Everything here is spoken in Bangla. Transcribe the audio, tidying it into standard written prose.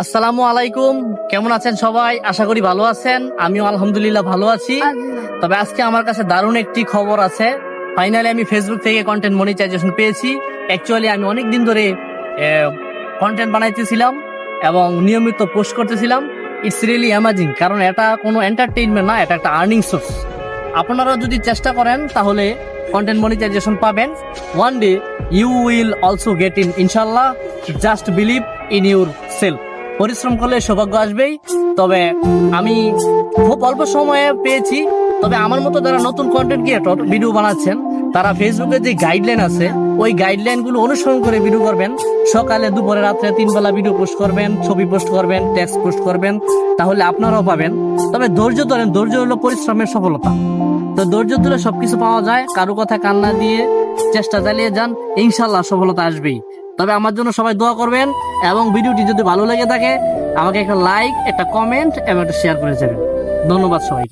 আসসালামু আলাইকুম, কেমন আছেন সবাই? আশা করি ভালো আছেন। আমিও আলহামদুলিল্লাহ ভালো আছি। তবে আজকে আমার কাছে দারুণ একটি খবর আছে। ফাইনালি আমি ফেসবুক থেকে কন্টেন্ট মনিটাইজেশন পেয়েছি। অ্যাকচুয়ালি আমি অনেক দিন ধরে কন্টেন্ট বানাইতেছিলাম এবং নিয়মিত পোস্ট করতেছিলাম। ইটস রিয়েলি অ্যামাজিং, কারণ এটা কোনো এন্টারটেইনমেন্ট না, এটা একটা আর্নিং সোর্স। আপনারা যদি চেষ্টা করেন তাহলে কন্টেন্ট মনিটাইজেশন পাবেন। One day you will also get ইনশাল্লাহ। Just believe in yourself. পরিশ্রম করলে সৌভাগ্য আসবেই। তবে আমি খুব অল্প সময়ে পেয়েছি। তবে আমার মতো যারা নতুন কন্টেন্ট ক্রিয়েটর ভিডিও বানাচ্ছেন, তারা ফেসবুকে যে গাইডলাইন আছে ওই গাইডলাইনগুলো অনুসরণ করে ভিডিও করবেন। সকালে, দুপুরে, রাত্রে 3 বেলা ভিডিও পোস্ট করবেন, ছবি পোস্ট করবেন, টেক্সট পোস্ট করবেন, তাহলে আপনারাও পাবেন। তবে ধৈর্য ধরেন, ধৈর্য হলো পরিশ্রমের সফলতা। তো ধৈর্য ধরে সবকিছু পাওয়া যায়। কারো কথা কান্না দিয়ে চেষ্টা চালিয়ে যান, ইনশাল্লাহ সফলতা আসবেই। তবে আমার জন্য সবাই দোয়া করবেন এবং ভিডিওটি যদি ভালো লেগে থাকে আমাকে একটা লাইক, একটা কমেন্ট এবং একটা শেয়ার করে যাবেন। ধন্যবাদ সবাইকে।